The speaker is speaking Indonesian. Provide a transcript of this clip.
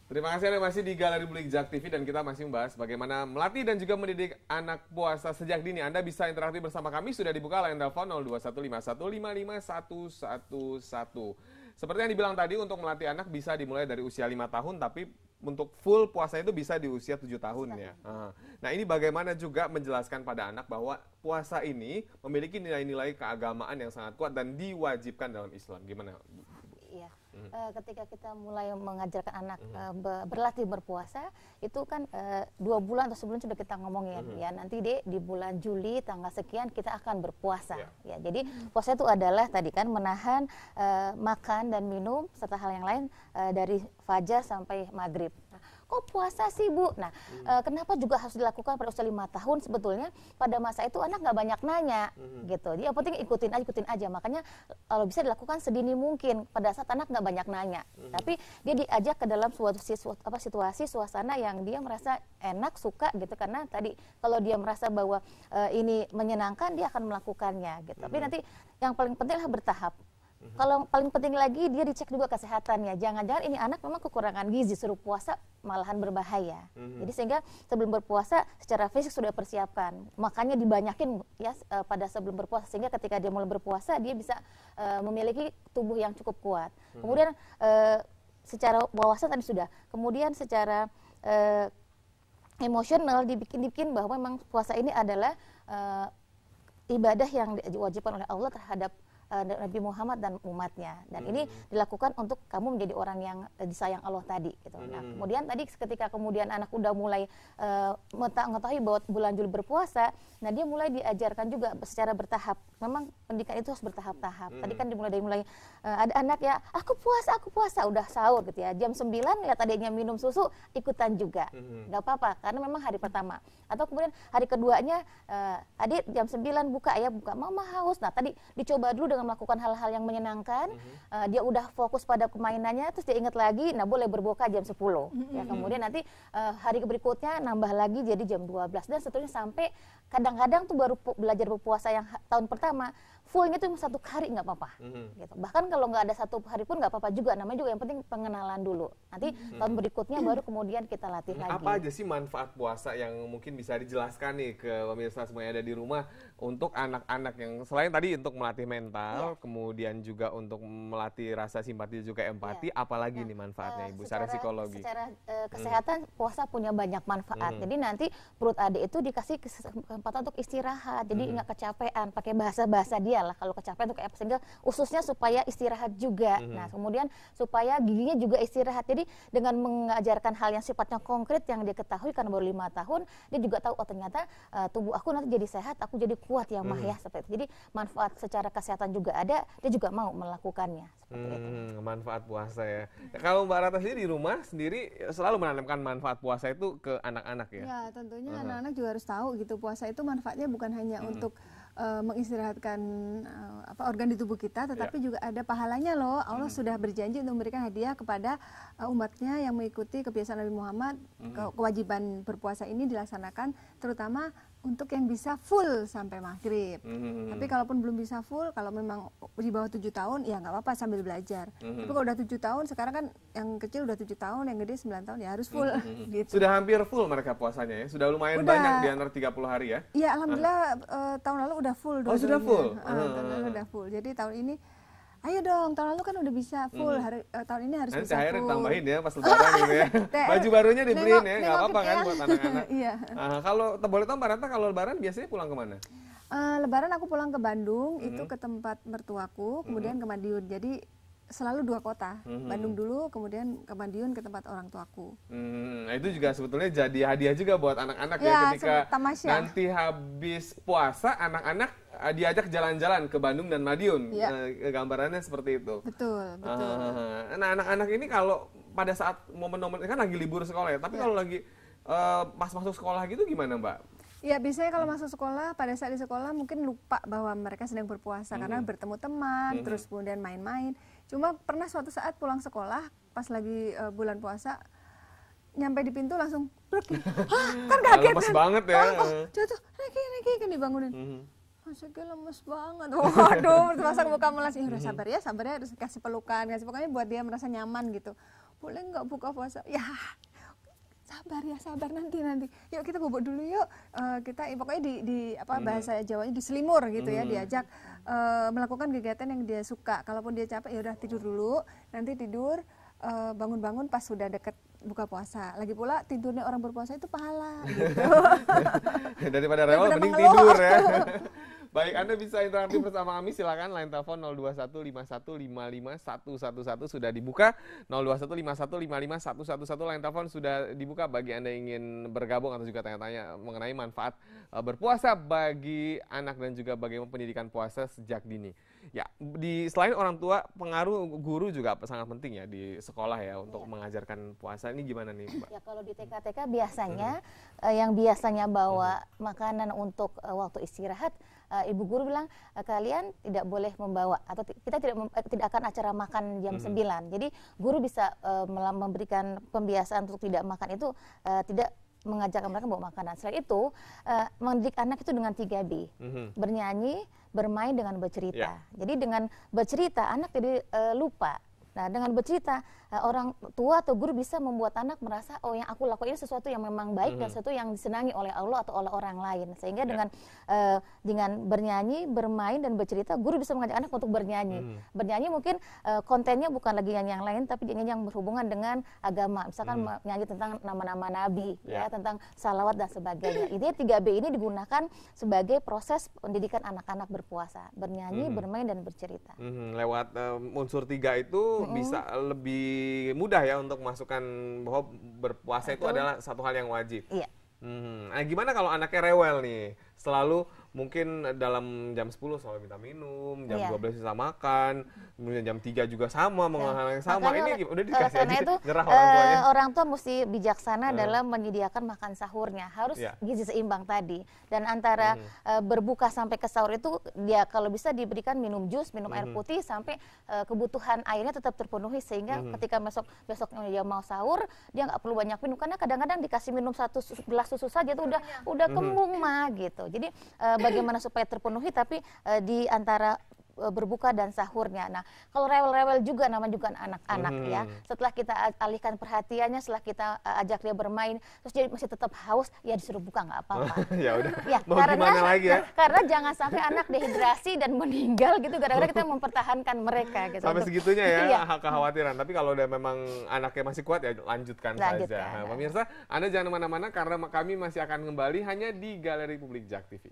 Terima kasih Anda masih di Galeri Bulikjak TV dan kita masih membahas bagaimana melatih dan juga mendidik anak puasa sejak dini. Anda bisa interaktif bersama kami, sudah dibuka line telepon 02151551511. Seperti yang dibilang tadi, untuk melatih anak bisa dimulai dari usia 5 tahun, tapi untuk full puasa itu bisa di usia 7 tahun ya. Nah, ini bagaimana juga menjelaskan pada anak bahwa puasa ini memiliki nilai-nilai keagamaan yang sangat kuat dan diwajibkan dalam Islam. Gimana? Iya, ketika kita mulai mengajarkan anak berlatih berpuasa, itu kan 2 bulan atau sebelum sudah kita ngomongin ya, nanti di bulan Juli tanggal sekian kita akan berpuasa. Ya, jadi puasa itu adalah tadi kan menahan makan dan minum serta hal yang lain dari fajar sampai maghrib. Kok puasa sih Bu? Nah, kenapa juga harus dilakukan pada usia 5 tahun? Sebetulnya pada masa itu anak nggak banyak nanya gitu. Jadi yang penting ikutin aja. Makanya kalau bisa dilakukan sedini mungkin pada saat anak nggak banyak nanya. Tapi dia diajak ke dalam suatu situasi suasana yang dia merasa enak, suka gitu. Karena tadi kalau dia merasa bahwa ini menyenangkan, dia akan melakukannya gitu. Tapi nanti yang paling penting adalah bertahap. Kalau paling penting lagi dia dicek juga kesehatannya. Jangan-jangan ini anak memang kekurangan gizi, suruh puasa malahan berbahaya. Jadi sehingga sebelum berpuasa secara fisik sudah persiapkan. Makanya dibanyakin ya pada sebelum berpuasa sehingga ketika dia mulai berpuasa dia bisa memiliki tubuh yang cukup kuat. Kemudian secara wawasan tadi sudah. Kemudian secara emosional dibikin bahwa memang puasa ini adalah ibadah yang diwajibkan oleh Allah terhadap Nabi Muhammad dan umatnya, dan ini dilakukan untuk kamu menjadi orang yang disayang Allah tadi gitu. Nah, kemudian tadi ketika kemudian anak udah mulai mengetahui bahwa bulan Juli berpuasa, nah dia mulai diajarkan juga secara bertahap. Memang pendidikan itu harus bertahap-tahap. Tadi kan dimulai dari ada anak ya, aku puasa udah sahur gitu ya. Jam 9 lihat adiknya minum susu, ikutan juga. Nggak apa-apa karena memang hari pertama. Atau kemudian hari keduanya adik jam 9 buka mama haus. Nah, tadi dicoba dulu dengan melakukan hal-hal yang menyenangkan, dia udah fokus pada permainannya, terus dia ingat lagi, nah boleh berbuka jam 10. Ya, kemudian nanti hari berikutnya nambah lagi jadi jam 12 dan seterusnya sampai kadang-kadang tuh baru belajar berpuasa yang tahun pertama fullnya tuh 1 hari nggak apa-apa. Gitu. Bahkan kalau nggak ada 1 hari pun nggak apa-apa juga, namanya juga yang penting pengenalan dulu. Nanti tahun berikutnya baru kemudian kita latih lagi. Apa aja sih manfaat puasa yang mungkin bisa dijelaskan nih ke pemirsa semua yang ada di rumah untuk anak-anak yang selain tadi untuk melatih mental, kemudian juga untuk melatih rasa simpati juga empati, apalagi nih manfaatnya Ibu secara psikologi? Secara kesehatan puasa punya banyak manfaat. Jadi nanti perut adik itu dikasih kesempatan untuk istirahat. Jadi nggak kecapean, pakai bahasa dia lah kalau kecapean tuh kayak apa, sehingga ususnya supaya istirahat juga. Nah, kemudian supaya giginya juga istirahat. Jadi dengan mengajarkan hal yang sifatnya konkret yang dia ketahui karena baru 5 tahun, dia juga tahu oh ternyata tubuh aku nanti jadi sehat, aku jadi kuat ya Mah ya, seperti itu. Jadi manfaat secara kesehatan juga ada, dia juga mau melakukannya seperti itu. Manfaat puasa ya. Kalau Mbak Ratna sendiri di rumah sendiri selalu menanamkan manfaat puasa itu ke anak-anak ya? Ya, tentunya anak-anak juga harus tahu gitu, puasa itu manfaatnya bukan hanya untuk mengistirahatkan organ di tubuh kita, tetapi juga ada pahalanya loh. Allah sudah berjanji untuk memberikan hadiah kepada umatnya yang mengikuti kebiasaan Nabi Muhammad. Kewajiban berpuasa ini dilaksanakan terutama untuk yang bisa full sampai maghrib. Tapi kalaupun belum bisa full, kalau memang di bawah 7 tahun, ya nggak apa-apa sambil belajar. Tapi kalau udah 7 tahun, sekarang kan yang kecil udah 7 tahun, yang gede 9 tahun, ya harus full. Gitu. Sudah hampir full mereka puasanya ya? Sudah lumayan banyak di antara 30 hari ya? Iya, alhamdulillah tahun lalu udah full. Oh, sudah full? Tahun lalu udah full. Jadi tahun ini, ayo dong, tahun lalu kan udah bisa full, tahun ini harus bisa full. Nanti tambahin ya pas lebaran gitu ya. Baju barunya dibeliin ya, nggak apa-apa kan buat anak-anak. Iya. Kalau boleh tahu Mbak Ratna, kalau lebaran biasanya pulang kemana? Lebaran aku pulang ke Bandung, itu ke tempat mertuaku, kemudian ke Madiun. Jadi selalu 2 kota, Bandung dulu, kemudian ke Madiun ke tempat orang tuaku. Nah itu juga sebetulnya jadi hadiah juga buat anak-anak ya ketika nanti habis puasa, anak-anak diajak jalan-jalan ke Bandung dan Madiun. Gambarannya seperti itu. Betul. Nah anak-anak ini kalau pada saat momen-momen kan lagi libur sekolah ya, tapi kalau lagi pas masuk sekolah gitu gimana Mbak? Ya biasanya kalau masuk sekolah, pada saat di sekolah mungkin lupa bahwa mereka sedang berpuasa karena bertemu teman, terus kemudian main-main. Cuma pernah suatu saat pulang sekolah, pas lagi bulan puasa, nyampe di pintu langsung pergi. Kan kaget lemes banget ya. Jatuh, Reki kan dibangunin. Masuknya lemes banget. Waduh, terpaksa buka melas. Udah sabar ya, harus kasih pelukan, pokoknya buat dia merasa nyaman gitu. boleh nggak buka puasa? Ya sabar nanti yuk kita bobok dulu yuk. Kita pokoknya di bahasa Jawanya diselimur gitu ya, diajak melakukan kegiatan yang dia suka. Kalaupun dia capek ya udah tidur dulu, nanti tidur bangun-bangun pas sudah deket buka puasa. Lagi pula tidurnya orang berpuasa itu pahala gitu. Daripada rewel mending tidur ya. Baik, Anda bisa interaktif bersama kami, silakan line telepon 02151551111 sudah dibuka, 02151551111 line telepon sudah dibuka bagi Anda yang ingin bergabung atau juga tanya-tanya mengenai manfaat berpuasa bagi anak dan juga bagaimana pendidikan puasa sejak dini. Ya, selain orang tua, pengaruh guru juga sangat penting ya di sekolah ya untuk mengajarkan puasa. Ini gimana nih, Mbak? Ya, kalau di TK-TK biasanya yang biasanya bawa makanan untuk waktu istirahat, ibu guru bilang kalian tidak boleh membawa atau kita tidak akan acara makan jam 9. Jadi guru bisa memberikan pembiasaan untuk tidak makan itu, tidak mengajak mereka bawa makanan. Selain itu, mendidik anak itu dengan 3B. Bernyanyi, bermain, dengan bercerita. Jadi dengan bercerita anak jadi lupa. Nah, dengan bercerita, orang tua atau guru bisa membuat anak merasa, oh yang aku lakukan ini sesuatu yang memang baik dan sesuatu yang disenangi oleh Allah atau oleh orang lain. Sehingga dengan bernyanyi, bermain, dan bercerita, guru bisa mengajak anak untuk bernyanyi. Bernyanyi mungkin kontennya bukan lagi nyanyi yang lain, tapi nyanyi yang berhubungan dengan agama. Misalkan nyanyi tentang nama-nama Nabi, ya, tentang salawat dan sebagainya. Ide 3B ini digunakan sebagai proses pendidikan anak-anak berpuasa. Bernyanyi, bermain, dan bercerita. Lewat unsur 3 itu bisa lebih mudah ya untuk masukkan bahwa berpuasa itu adalah satu hal yang wajib. Iya. Nah, gimana kalau anaknya rewel nih? Selalu mungkin dalam jam 10 selalu minta minum, jam 12 bisa makan, kemudian jam 3 juga sama, mengalami hal yang sama. Ini udah dikasih aja, itu, nyerah orang tuanya. Orang tua mesti bijaksana dalam menyediakan makan sahurnya. Harus gizi seimbang tadi. Dan antara berbuka sampai ke sahur itu, dia kalau bisa diberikan minum jus, minum air putih, sampai kebutuhan airnya tetap terpenuhi. Sehingga ketika besoknya dia mau sahur, dia nggak perlu banyak minum. Karena kadang-kadang dikasih minum 1 gelas susu saja itu udah kembung mah gitu. Jadi bagaimana supaya terpenuhi tapi di antara berbuka dan sahurnya. Nah, kalau rewel-rewel juga namanya juga anak-anak ya. Setelah kita alihkan perhatiannya, setelah kita ajak dia bermain, terus dia masih tetap haus, ya disuruh buka nggak apa-apa. Ya udah. Ya, mau gimana lagi ya? Karena jangan sampai anak dehidrasi dan meninggal gitu gara-gara kita mempertahankan mereka gitu. Sampai segitunya ya kekhawatiran. Tapi kalau udah memang anaknya masih kuat ya lanjutkan saja. Nah, pemirsa, Anda jangan kemana-mana karena kami masih akan kembali hanya di Galeri Publik JAK TV.